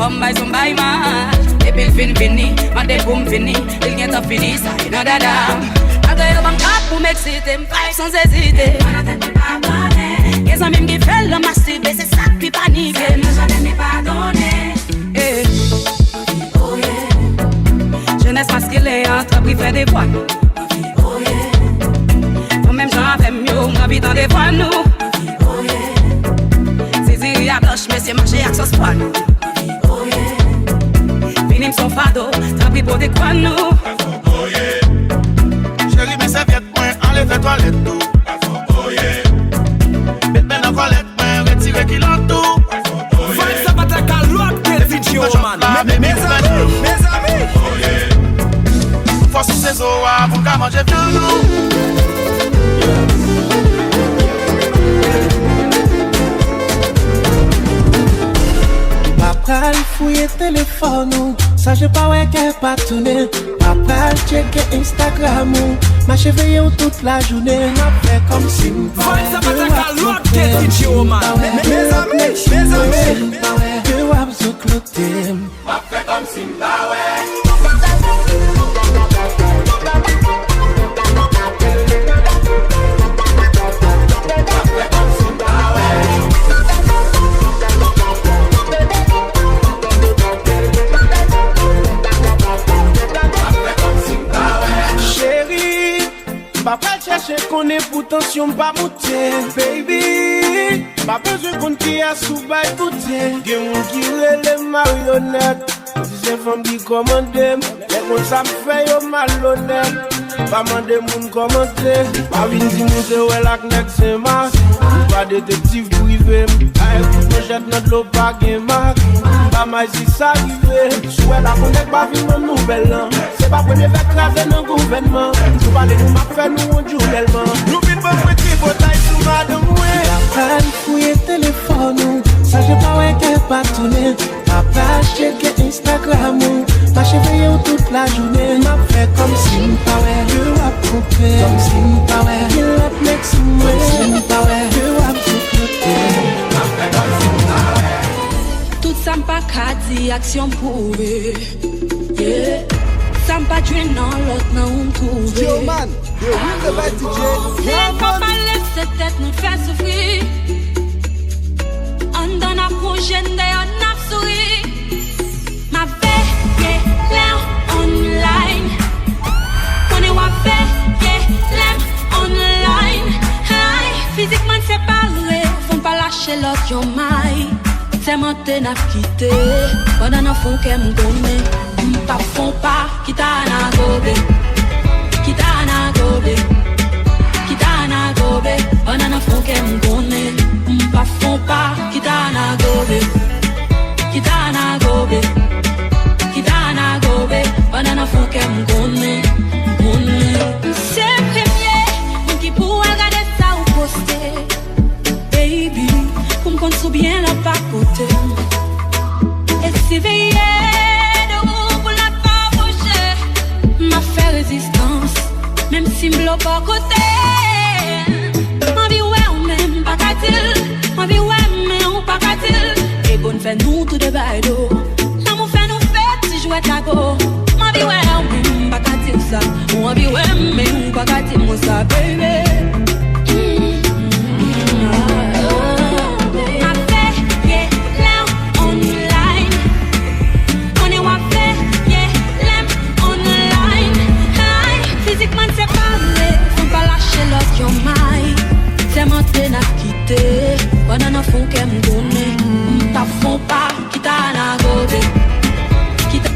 femme by son by match. Et puis il fini, ma tête pour m'fini. Il vient à finir ça, il n'a dada. Agay yo bam tap pour m'exciter, m'fight sans hésiter. Ma tête n'est pas donnée. Les amis qui fait le masturber, c'est ça qui panique. C'est le jamais n'est pas donné. Eh, oh yeah. Jeunesse masquée, entrepris fait des voix. Oh yeah. Même j'en fais mieux, on vit dans des voix nous. Oh yeah. C'est ziri à gauche, mais c'est marché à sauce poil. Oh yeah. Finim son fado, trapi pour des quoi nous. Oh yeah. Chérie, mais c'est viette, moi, enlève les toilettes tout. Oh yeah. Bête ben en colette, moi, retire qu'il en tout. Fight ça va ta calotte, quel DJ Romane. Mes amis. Oh yeah. Force ses os, pour qu'à manger bien nous. Papa fouiller téléphone ou ça j'ai pas ouais qu'elle pas tourner. Papa checker Instagram ou ma cheville toute la journée. M'a fait comme si m'pas ça va ta calotte, quel DJ Romane. Mes amis. Que wap zo cloté. M'a fait comme si m'pas ouais. Papa cherche qu'on est pour tension pas monter, baby. Pas besoin qu'on qui a sous bail touté. Gen moun qui les marionnettes. Si c'est femme qui commande, les gens ça me fait yo malhonnête. Pas mandé moun commenter. Pas vin di moun se ouais la knek c'est mas. Pas détective privé. Aïe, je jette notre l'eau pas gen marque. Pas mal si ça arrive. Souhait la connect pas vin mon nouvelle an. C'est pas premier vec raser dans gouvernement. Nous parler nous m'a fait nous on joue tellement. Nous vin bon petit bataille sous madame ouais. La panne fouiller téléphone. Ça j'ai pas ouais qu'elle pas tourner. Papa checker Instagram. Ma cheville toute la journée. M'a fait comme si m'pas ouais. Je wap coupé. Comme si m'pas ouais. Il wap next moi. Comme si m'pas ouais. Je wap tout côté. M'a fait comme si m'pas ouais. Tout ça m'pas qu'à dire action prouvée. Yeah. Ça m'pas jouer dans l'autre non trouvé. Yo man, yo oui le DJ. C'est pas mal cette tête nous fait souffrir. On donne un projet d'ailleurs n'a souri. Ma veille l'air online. On est wafé l'air online. Physiquement séparés, font pas lâcher l'autre yo maille. C'est monté n'a quitté. Pendant un fond qu'elle me donne. Pas font pas, qui t'a na gobe. Qui t'a na gobe. Qui t'a na gobe. Pendant un fond qu'elle me donne. Pas font pas, qui t'a na gobe. Qui t'a na gobe. Qui t'a na gobe. Pendant un fond qu'elle me donne. C'est premier, qui pour regarder ça ou poster. Baby, pour me compte bien la pas côté. Et si veiller de vous pour la pas bouger. M'a fait résistance, même si m'blo pas côté. M'envie ouais ou même pas qu'à-t-il. M'envie ouais mais on pas qu'à-t-il. Et bonne fait nous tout de bailo. L'amour fait nous fête si jouet ta go. M'envie ouais ou même pas qu'à-t-il ça. M'envie ouais mais on pas qu'à-t-il moi ça baby. C'est monté n'a quitté. Pendant un fond qu'elle me donne. Pas fond pas, qui t'a na gobe. Qui t'a.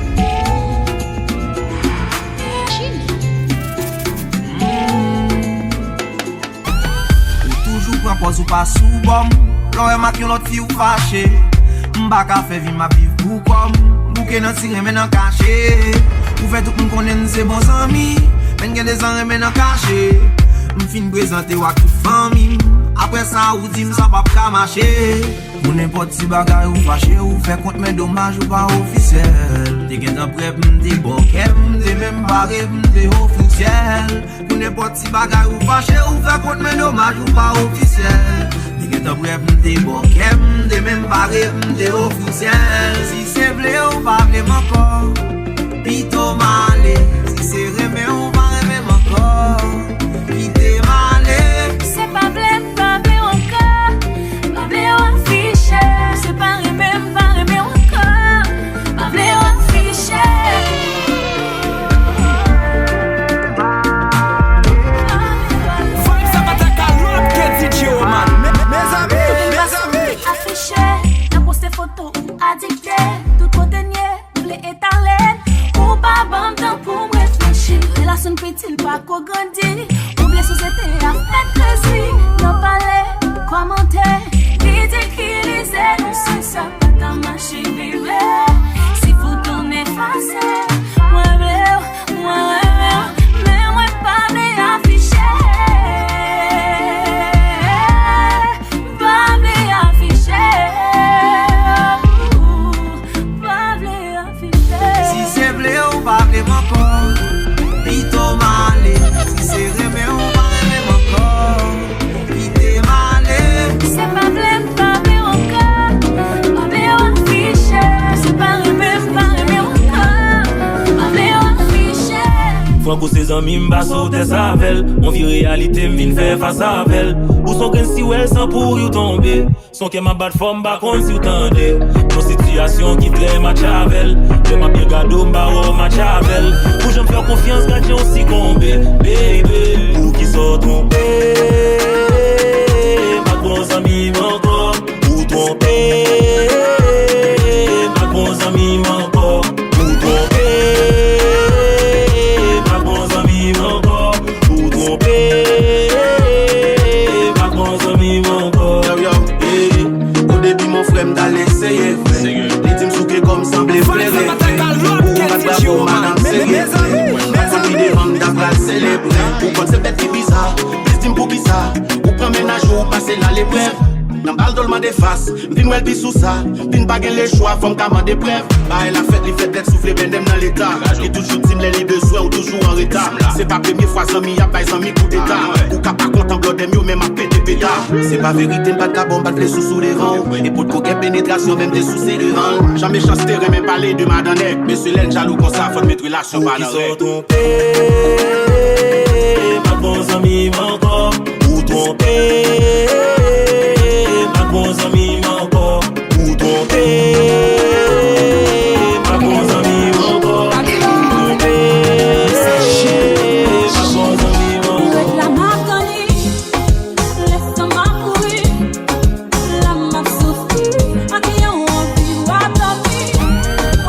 Toujours propose ou pas sous bombe. L'aurait marqué l'autre fille ou fâché. M'baka fait vivre ma vie pour comme. Bouquet dans tiré mais dans caché. Ou fait tout le monde connaît c'est bons amis. Mais y'a des amis mais dans caché. M'fin présenter ou à toute famille. Après ça ou dit ça pas qu'à marcher. Pour n'importe si bagay ou fâché ou fait compte mes dommages ou pas officiel. T'es qu'un prêt m'te bon t'es même barré m'te officiel. Pour n'importe si bagay ou fâché ou fait compte mes dommages ou pas officiel. T'es qu'à bref, m'te boquem, m'te même barré, m'te officiel. Si c'est blé, on va blé encore. Pito malé, si c'est remé, on va remé encore. Pite malé. C'est pas blé encore. Pas blé affiché. C'est pas remé encore. Pas blé affiché. Affiché, n'a posté photo, addicté, tout côté nié, blé étalé. Ou pas bon temps pour réfléchir. Relation petite, pas qu'au grandi. Oublier société à fait plaisir. N'en parler, commenter, ridiculiser. Non, c'est ça, pas ta machine vivre. Si vous tournez effacé, moi, mais pas blé affiché. Parlez encore, pito malé. Si c'est remé, on va remé encore. Pite malé. C'est pas blé encore. Pas blé affiché. C'est pas remé encore. Pas blé affiché. Franco ses amis m'ba sauter sa velle. On vit réalité m'vin faire face à elle. Ou son gain si well sans pour you tomber. Son que ma bad forme ba kon si ou tende. Nos situation qui très match avec. Je m'a bien gado m'ba ou match avec. Pour j'en faire confiance gardien aussi combé. Baby, pour qui sont trompés. Ma bons amis m'encore. Pour tromper. Ma bons amis m'encore. Pour tromper. Ma bons amis m'encore. Pour tromper. Ma bons amis m'encore. Au début mon frère m'a l'essayé. Les teams souqués comme semblait frère. Ou pas de bravo madame sérieux. Mais quand il devant d'avoir célébré. Ou quand c'est bête qui bizarre. Plus team pour qui ça. Ou prend ménage ou passer là l'épreuve. Nan bal dolman de face, vin wel pi sou sa. Vin bagen les choix, fom kaman de preuve. Bah la fête, li fête d'être soufflé ben dem dans l'état. Li toujours tim les besoins ou toujours en retard. C'est pas première fois zami y'a pas zami coup d'état. Ou ka pas content blood dem yo même a pété pétard. C'est pas vérité, pas de carbone, pas de flé sous les rangs. Et pour de coquet pénétration, même des sous c'est de rangs. Jamais chance terrain, même parler de madame. Mais ce l'aile jaloux comme ça, faut mettre relation par la règle. Ma bons amis m'encore. Ou tromper. Ma bons amis m'encore. Ou tromper. Ma bons amis m'encore. Ou tromper. Ma bons amis m'encore. La marconi, laisse-moi courir. La m'a souffri, à qui on vit ou à dormir.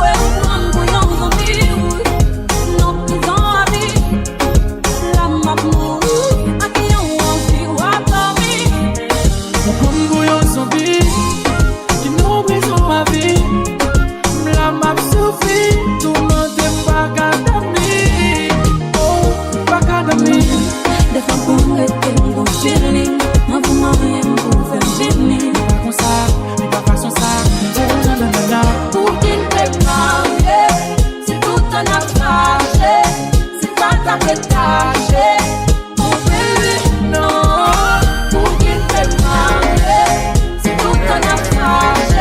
Ouais, prendre bouillon zombie. Non, plus en vie. La m'a mourir, à qui on vit ou à dormir. Comme bouillon zombie, qui nous brise ma vie. La m'a souffri, tout le monde est pas qu'à dormir. Oh, pas qu'à dormir. Des fois pour m'arrêter, bon feeling. Moi vous m'arrêtez pour faire feeling. Comme ça, mais pas façon ça. Pour qu'il t'ait marié, c'est tout un naufrage. C'est pas ta pétage. Mon bébé, non. Pour qu'il t'ait marié, c'est tout un naufrage.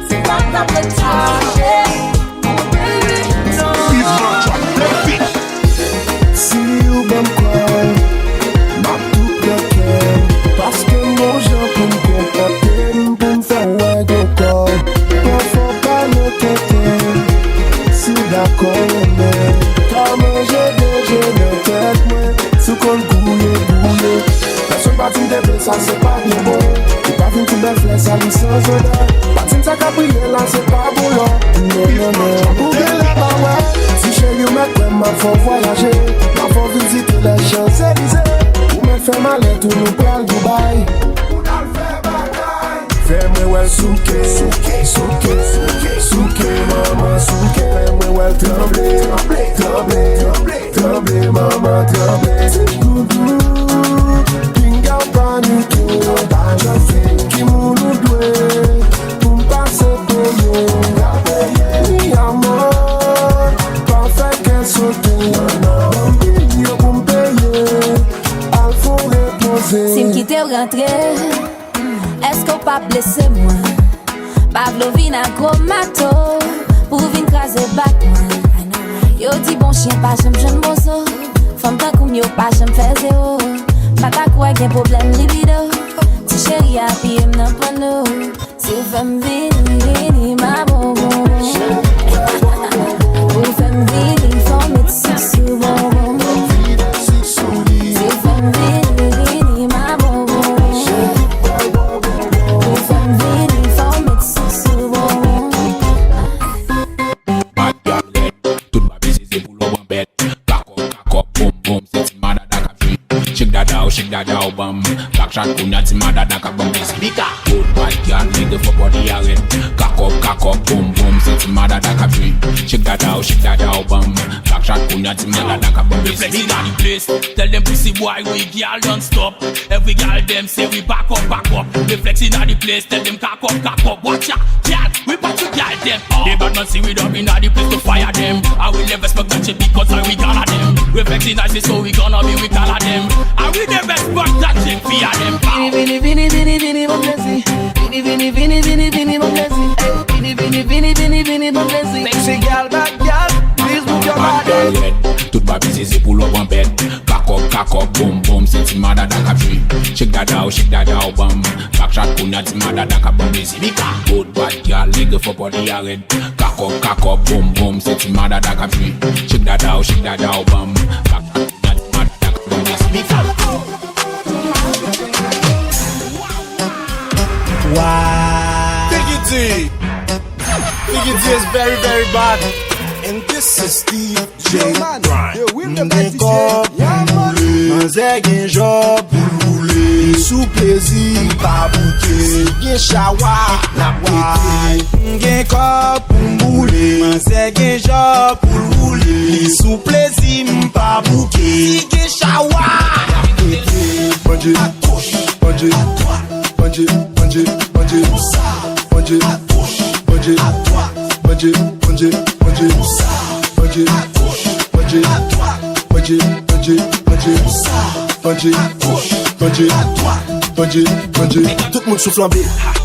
C'est pas ta pétage. Mon bébé, non. Si ou bon quoi, m'a tout bloqué. Parce que mon genre pour me comporter, pour me faire ouais de corps. Pas faut pas le têter, si d'accord mais comme j'ai déjà le tête moi, sous qu'on gouille. Personne pas dit de ça c'est pas bien bon. Tu pas vu tout belle flèche à licence là. Pas dit ça cabrier là c'est pas boulot. Non, pour bien la pas ouais. Si chérie ou mec m'a faut voyager, m'a faut visiter les Champs-Élysées. Ou me fait malin tout nous prend Dubaï. Fais-moi well souke, maman souke. Fais-moi well trembler, maman trembler. Pinga panique, qui mou nous doué, pour m'passer payer. Mi amour, pas fait qu'elle saute. Yo pour m'payer, al faut reposer. Si m'quitte rentré, faut pas blesser moi. Pablo vina gros mato, pour vin craser back moi. Yo dit bon chien pas j'aime jeune bozo, femme ta koum yo pas j'aime faire zéro. Pata quoi gen problème libido, ti chéri a pied m'nan pano. C'est femme vini ma bobo. Ou femme vini faut mettre six sous bon. C'est femme vini ma bobo. Ou femme vini faut mettre six sous bon. Tout ma business c'est pour le bon bête. Cock boom boom, c'est ti mada da ka free. Shake that out, bam. Back shot kunya ti mada da ka bam busy. Bika. Good bad girl, nigga for body arret. Cock up, boom boom, c'est ti mada da ka free. Shake that out, bam. Back shot kunya ti mada da ka bam busy. Flexing on the place, tell them pussy boy we girl don't stop. Every girl them say we back up. We flexing on the place, tell them cock up. Watch out, girl, we back to girl them. They bad man see we don't be in the place to fire them. I will never expect that shit because we gonna them. We flexing nice so we gonna be with all of them. I will never expect that shit fear them. Vini, mon blessé. Vini, mon blessé. Vini, mon blessé. Sexy gal, bad gal, please move your body. Tout ma business c'est pour le bon bête. Cock up, boom boom, c'est ti mada da ka free. Shake that out, bam. Back shot kunya ti mada da ka bam busy. Bika. Good bad girl, nigga for body arret. Cock up, boom boom, c'est ti mada da ka free. Shake that out, bam. Back shot kunya ti mada da ka bam busy. Bika. Wow. Diggity is very, very bad. And this is Steve J. Mwen kop boule, man zè gen job boule. Sou plezi pa bouke, gen shawa na pwete. Mwen kop boule, man zè gen job boule. Sou plezi pa bouke, gen shawa na pwete. Banje, banje, banje, banje, banje, banje, banje, banje, banje, tout moun sou flambe,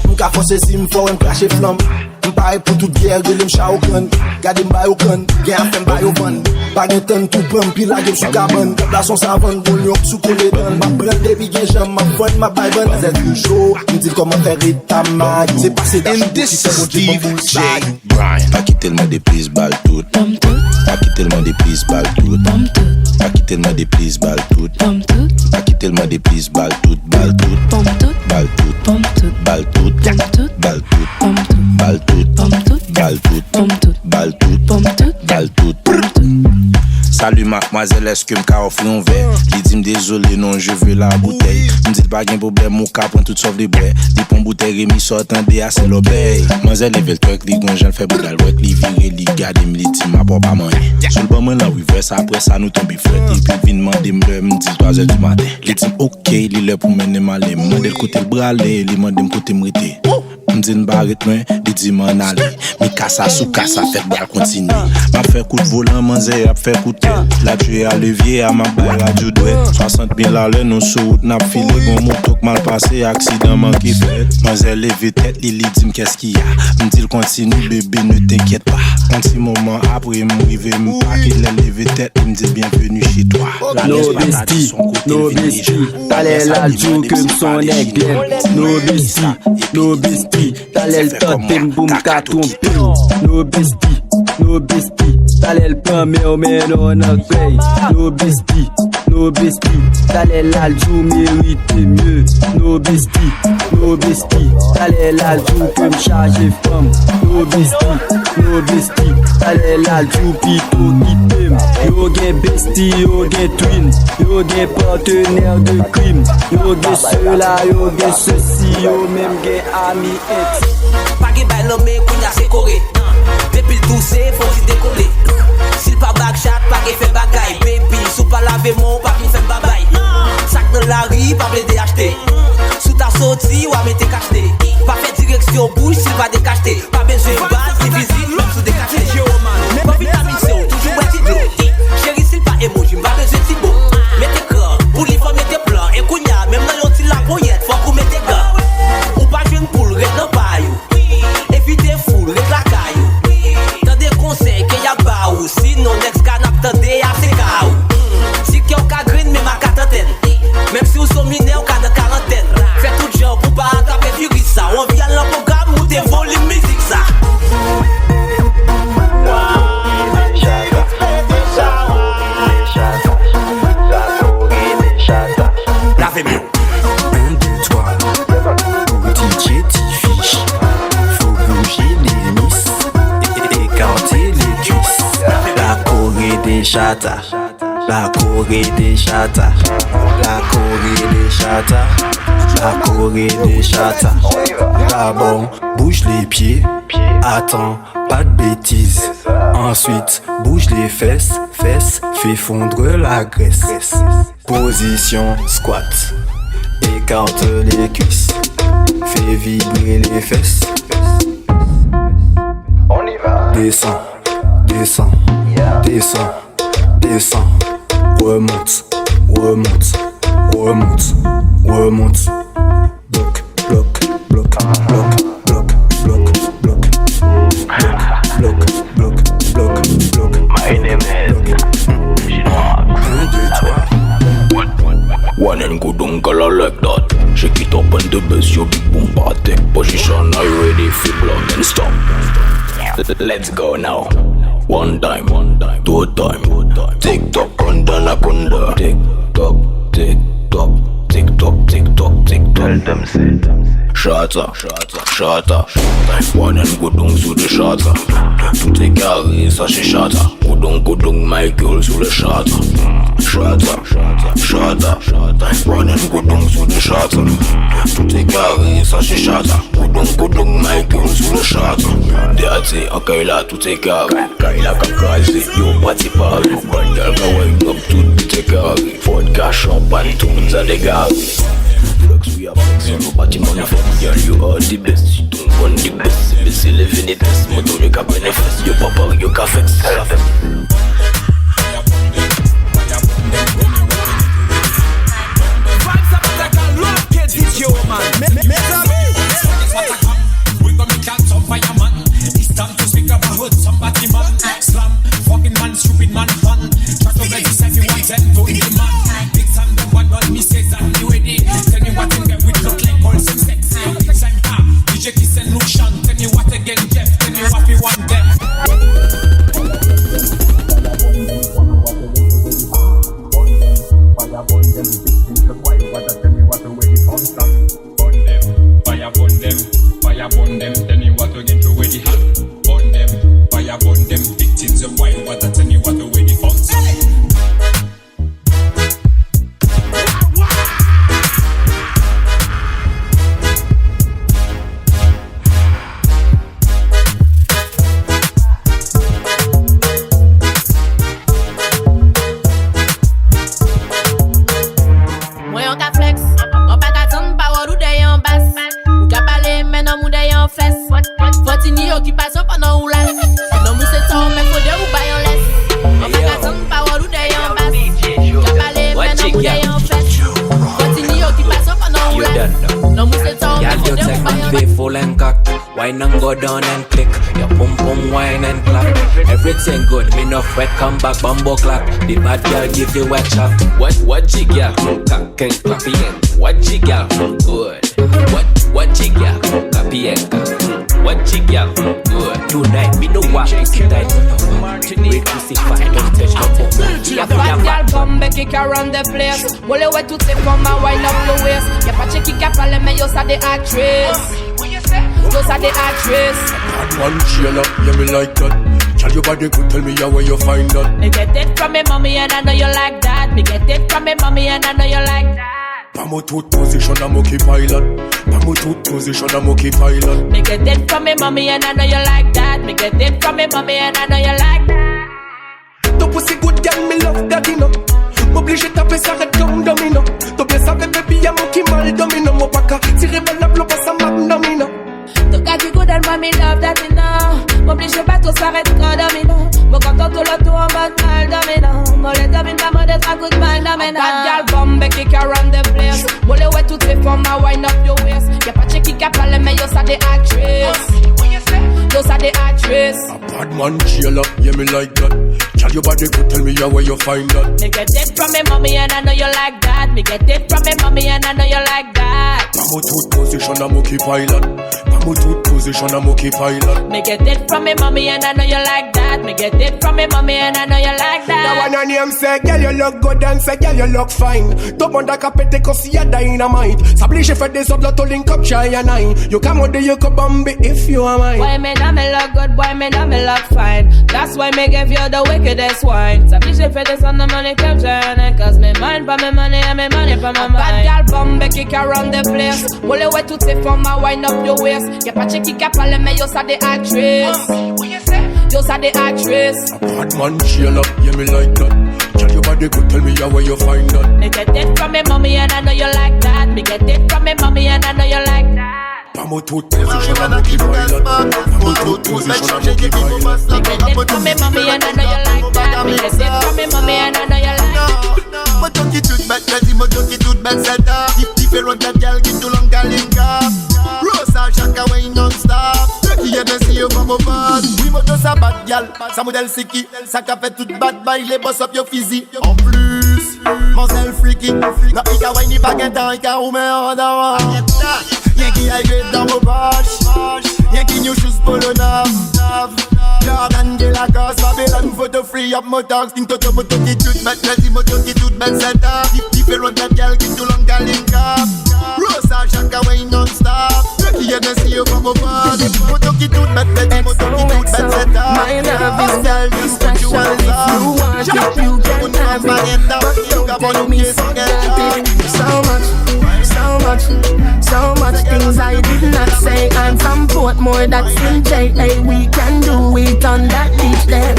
m'ka fonse si m'fò m'klache flambe. M'pare pou tout guerre, gele m'cha ou kan. Gade m'bay ou kan, gen a fè m'bay ou van. Pa gen ten tout pran, pi la gen sou kaban. Kep la son savan, goun yon sou kole dan. Ma pran debi gen jam, ma fon, ma bay ban. Zè toujou, m'dil koman fè ritamag. Se pase da chan pou si fè moun Steve J. Brian. Pa ki telman de plis bal tout. Pa ki telman de plis bal tout. Pa ki telman de plis bal tout. Pa ki telman de plis bal tout. Bal tout. Bal tout. Bal tout. Bal tout. Bal tout. Bal tout. Bal tout. Salut mademoiselle, est-ce que m'ka offre un verre? Li dit désolé non, je veux la bouteille. M'dit pas gen problème, mon ka prend tout sauf des bois. Li pon bouteille remi sortant de assez l'obéi. Mademoiselle level truck, li gonjan fait boudal work, li vire, li gade m'li dit ma papa man. Sur le bon la reverse, après ça nous tombe fret. Et puis vin demander m'di 3h du matin. Li dit OK, li le pour mener malé. M'del côté le bralé, li m'dem côté m'rité. M'di n'barret loin, li dit m'en aller. Mi kassa sous kassa, fait bal continue. M'a fait coup de volant, manzé a fait coup de tête. La tué à levier, à ma balle à du douet. 60 000 à l'heure, nous sous route, n'a filé. Bon moto mal passé, accident manqué fait. Manzé levé tête, li dit qu'est-ce qu'il y a. M'dil continue, bébé, ne t'inquiète pas. Un petit moment après, m'rivé, m'paquet, l'a levé tête, m'dit bienvenue chez toi. No bestie, no bestie. T'allais la joue que m'son aigle. No bestie, t'allais le tenter m'boum ka trompé. No bestie, t'allais le pan mais on mène on a paye. No bestie, t'allais la joue mérite mieux. No bestie, t'allais la joue que m'charge femme. No bestie, t'allais la joue pito qui t'aime. Yo gen bestie, yo gen twin, yo gen partenaire de crime. Yo gen cela, yo gen ceci, yo même gen ami ex. Pas gen bay l'homme kounya se kore. Depuis le toussé, faut s'y décoller. S'il pas backshot, pas gen fait bagay. Baby, sous pas laver mon, pas gen fait babay. Sac dans la rue, pas blé acheter. Sous ta sortie, ou à mettre cacheté. Pas fait direction bouche, s'il pas décacheté. Pas besoin de base, c'est visible, même sous décacheté. Pas vitamine C, toujours un petit bleu. Chérie, s'il pas emoji, pas besoin de beau. Mettez corps, pour les femmes, mettez plan. Et kounya, même dans yon ti la poyette, faut qu'on mette gars. Ou pas jeune 1, 2, 3. Petit jetty fiche. Faut bouger les miss. Écarter les cuisses. La Corée des chatas. La Corée des chatas. La Corée des chatas. La Corée des chatas. D'abord, bouge les pieds. Attends, pas de bêtises. Ensuite, bouge les fesses. Fesses, fais fondre la graisse. Position squat. Écarte les cuisses. Fais vibrer les fesses. On y va. Descends, descends, descends, descends. Remonte, remonte, remonte, remonte. Bloc, bloc, bloc, bloc, bloc, bloc, bloc, bloc, bloc, bloc, bloc. My name is Chinois. 1, 2, 3. One and good uncle like that. Shake it up and the bass, your big boom party. Position, are you ready? Feel blood and stop. Let's go now. One time, 2 time. Tick tock, anaconda. Tick tock, tick tock, tick tock, tick tock, tick tock. Tell them say. Shata. One and good sous le shata. Tout est carré, ça c'est shata. Goudon, Michael sous le shata. Shata. One and good sous le shata. Tout est carré, ça c'est shata. Goudon, Michael sous le shata. Déaté, en Kaila, tout est carré. Kaila kakazé, yo parti par. One girl going up, tout est carré. Vodka, champagne, tout nous a dégaré. Flex, we are flexing, no bâtiment de flex. Girl, you are the best, you don't want the best. C'est le vénétesse, moto le cap bénéfice. Yo papa, yo cafex. Somebody man, slam, fucking man, stupid man, fun. Try to make this everyone then go in the man. Big time, them one on me says I'm new ready. Tell me what in get with look like all some sexy. Next time, DJ Kiss and Lucian. Tell me what again, Jeff. Tell me what we want them. Fire burn them, tell me what again to where the hot. Burn them, fire burn them, victims of white water, tell me what the way the funds. Moi on ka flex, on pa ka ton pa ou de yon bass. Ou ka pale men on mou de yon flex. Fotini yo ki passe pendant ou la. Non mou se ton men faut de ou pa yon laisse. On pa ka ton pa ou de yon bass. Ou ka pale men on mou de yon flex. Fotini yo ki passe pendant ou la. Non mou se ton men faut de ou pa yon laisse. Full and cock, wine and go down and click. Your pum pum wine and clap. Everything good, me no fret, come back, bumbo clap. The bad girl give you wet chop. What jig ya? Cock and clappy and what jig ya? Good. What jig ya? Clappy and cock. What jig ya? Good. Tonight me no watch pussy tight. Wait pussy fight, don't touch no bum. A fat girl come back kick around the place. Wole we tout c'est comme a wine up your waist. Y'a pas check qui parle mais yo ça des actrices. Yo ça des actrices. Bad man chill up, yeah me like that. Tell your body good, tell me how where you find that. Me get it from me mommy and I know you like that. Me get it from me mommy and I know you like that. Pamo tout position I'm okay pilot. Pamo tout position I'm okay pilot. Me get it from me mommy and I know you like that. Me get it from me mommy and I know you like that. Ton pussy good girl, me love that you know. M'oblige taper ça red comme domino. Ton bien savait baby y'a mon qui mal domino. Mon paka tirer balle la bloc passe à magnomino. Ton gars qui good and mommy love that you know. M'oblige pas tout s'arrête comme domino. Mon content tout le tour en mode mal domino. Mon les domine pas mode être un coup de mal domino. That girl bomb kick around the place. Wole ouais toutes les formes à wind up your waist. Y'a pas check qui parle mais yo ça des actrices. Yo ça des actrices. A bad man chill up, yeah me like that. Tell your body good, tell me how where you find that. Me get it from me mommy and I know you like that. Me get it from me mommy and I know you like that. Pamo tout position a monkey pilot. Pamo tout position a monkey pilot. Me get it from me mommy and I know you like that. Me get it from me mommy and I know you like that. Now when your name say, girl you look good and say, girl you look fine. Tout monde a capté cause y'a dynamite. S'oblige fait des autres to link up try and I. You come out there you could bomb it if you are mine. Boy me now me look good, boy me now me look fine. That's why me give you the wickedest wine. S'oblige fait des on the money come try and I. Cause me mind for me money and me money for my mind. Bad girl bomb kick around the place. All the way to take from my wind up your waist. Y'a pas check qui parle mais yo ça des actrices. What you say? Yo ça des actrices. Bad man chill up, yeah me like that. Tell your body good, tell me how where you find that. Me get it from me mommy and I know you like that. Me get it from me mommy and I know you like that. Pamo tout position a monkey pilot. Pamo tout position a monkey pilot. Me get it from me mommy and I know you like that. Me get it from me mommy and I know you like that. Mo junkie toute bête, vas-y mo junkie toute bête, c'est up. Différentes that girl, get too long, girl link up. Rosa, Shaka, way non-stop. Qui est bien si yo pas mon boss. Oui, mo dos sa bad girl, sa modèle c'est qui. Ça qu'a fait toute bad bail, les boss up yo physique. En plus, mon sel freaky. Non, il ka wine, il pa gen temps, il ka roume en d'avant. Y'a qui a grade dans mon poche. Y'a qui new shoes polo nav. Jordan de la cause, Babylon photo free up mo dogs. Think toto mo toki toute bête, vas-y mo toki toute bête, c'est up. Différentes that girl, get too long, girl link up. Rosa, Shaka, way non-stop. Qui est bien si yo pas mon boss. Mo toki toute bête, vas-y mo toki toute bête, c'est up. My love is very special. If you want it, you can have it. But don't tell me so that so much things I did not say. I'm from Portmore, that's in J.A. We can do it on that beach there.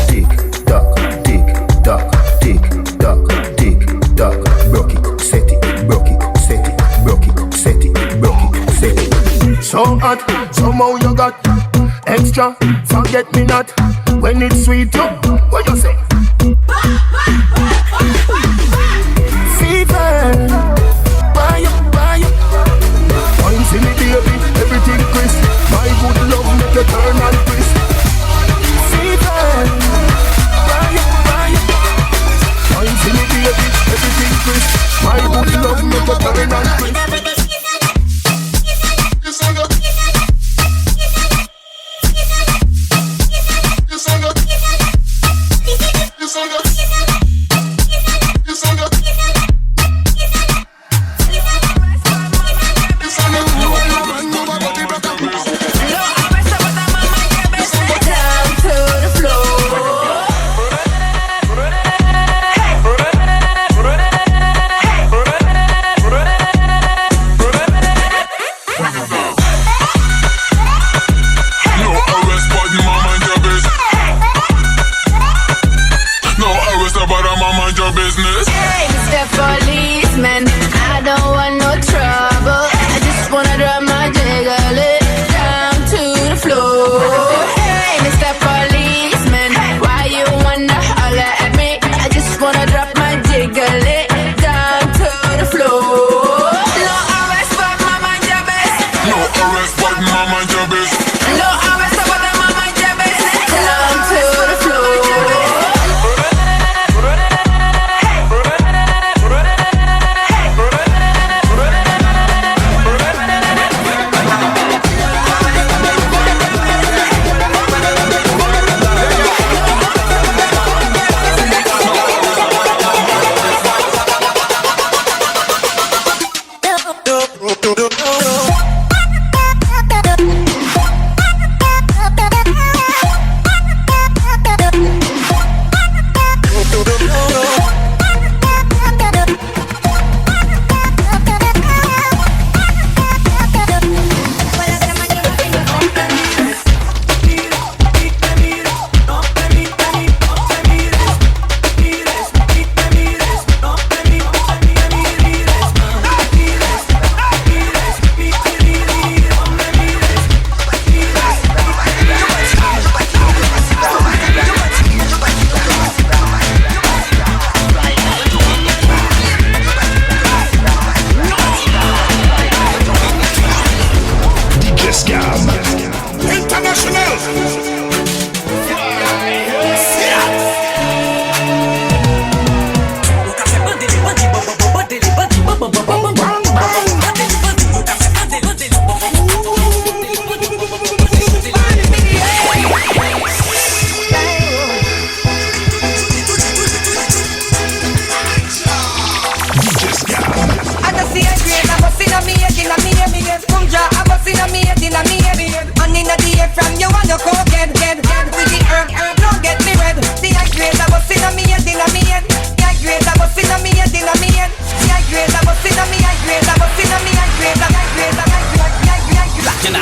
Tick tock, tick tock, tick tock, tick tock. Broke it, set it, broke it, set it, broke it, set it, broke it, set it. So hot, somehow you got extra. Forget me not when it's sweet. You, what you say? Fever. See me baby, everything crisp. My good love make you turn and crisp. Fever, fire. See me baby, everything crisp. My good love make you turn and crisp.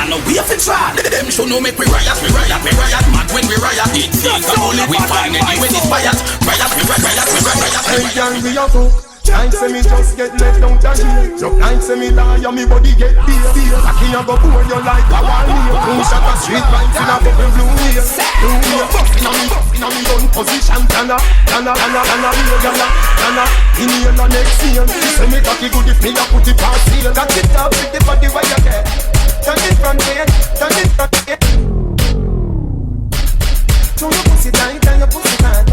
no we have to try. Them show no make we riot. Mad when we riot. It takes a bullet. We find anyway this riot. Hey, gang, we a fuck. Like say me just get let down to here. Just like say me lie and me body get beer. Lucky I go pour you like a wall here. Who shot a street vibes in a fucking blue here. Bustin' on me gun position. Dana, in here the next year. Say me cocky good if me a put it past here. Got it up with the body where you get. Turn it from here. Turn your pussy tight and your pussy tight.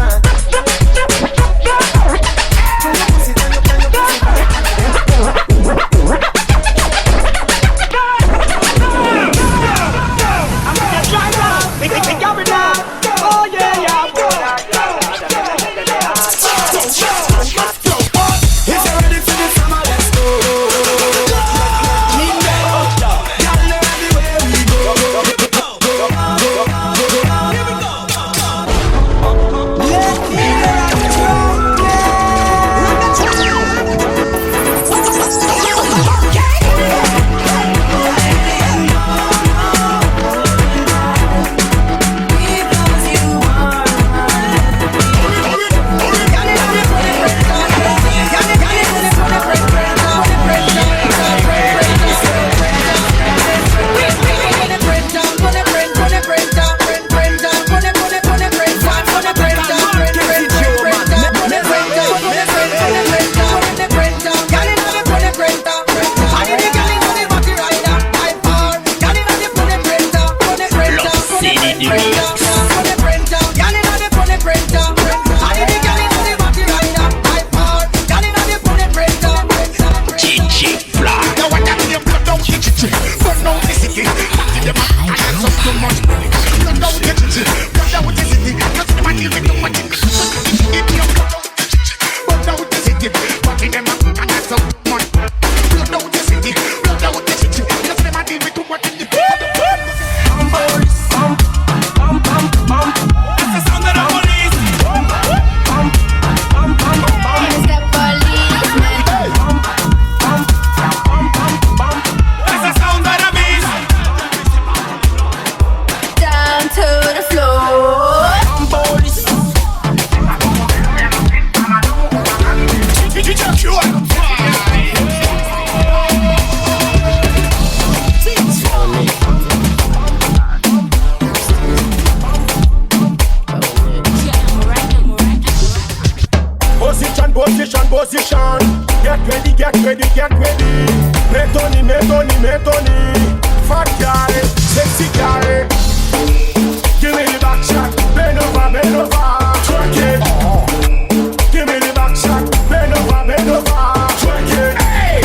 Position. Get ready. Metoni. Fat guy, sexy guy. Give me the back shot. Bend over. Twerk it. Give me the back shot. Bend over. Twerk it. Hey.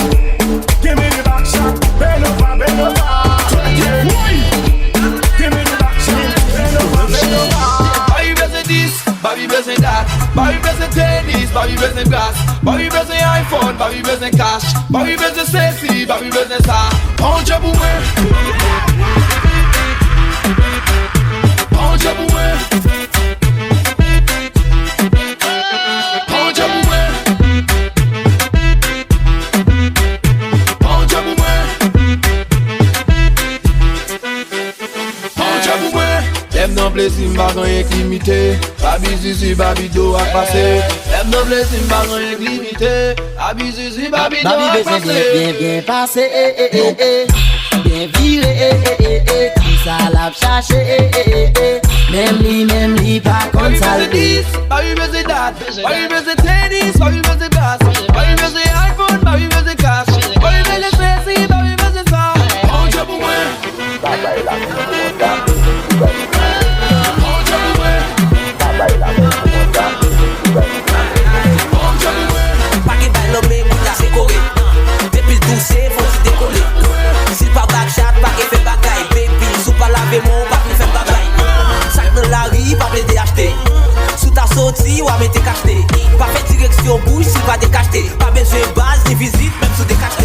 Give me the back shot. Bend over. Twerk it. Give me the back shot. Bend over. Baby besoin this, baby besoin that. Baby besoin tennis, baby besoin glace. Baby besoin iPhone, baby besoin cash. Baby besoin sexy, baby besoin ça. On job ou Lève non plaisir, m'a rien limité. Babi zizi, babi do à passer. Lève non plaisir, m'a rien limité. Babi zizi, babi do à passer. Bien passé, bien viré, tout ça l'a cherché, même li, pas comme ça le dit. Babi besoin dat, babi besoin tennis, babi besoin glace. Babi besoin iPhone, babi besoin cash. Babi besoin sexy, babi besoin ça. On joue pour moi. Depuis le douce, faut se décoller. Si pas backshot, pas qu'elle fait bagaille. Baby, sous pas laver mon pas nous faire bagaille. Sac dans la rue, pas plaisir acheter. Sous ta sortie, ou à mettre cacheté. Pas fait direction bouche, si pas décacheté. Pas besoin de base, ni visite, même sous décacheté.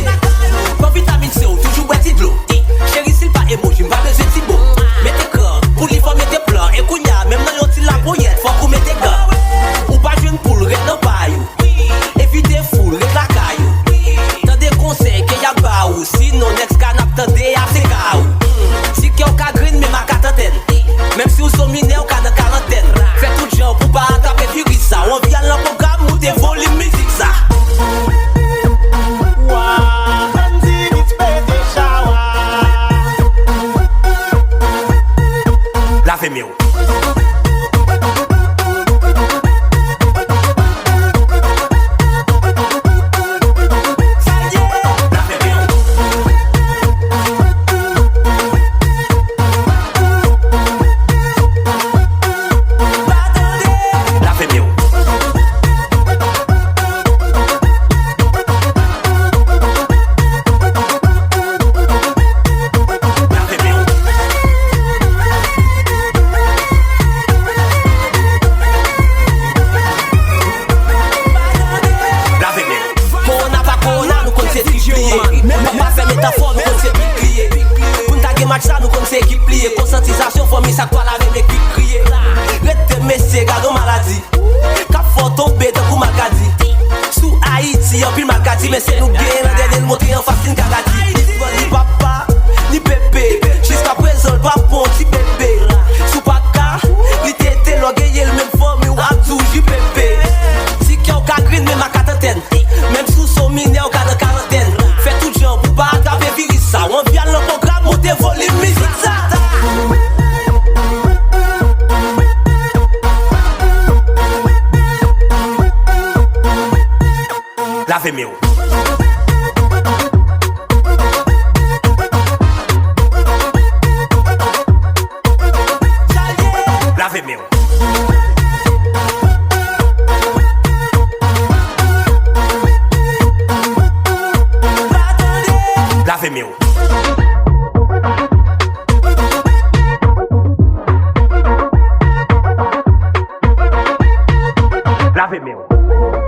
conscientisation, famille, ça quoi la veille qui crier. Rete messieurs, gardons maladie. Cap fort tomber dans coup Macadi. Sous Haïti, en pile Macadi, mais c'est nous bien, la dernière montée en facile Kagadi. Ni papa, ni bébé, jusqu'à présent, le papon, petit bébé. Sous Paka, ni tété, l'orgueil, le même forme, ou Abdou, JPP. Si qui a au green, même à quarantaine. Même sous son mini, au cas de quarantaine. Fait tout genre pour pas attraper virus ça. On vient le programme, monter volume, musique ça. Lavez-moi. Lavez-moi. Lavez-moi. Lavez-moi.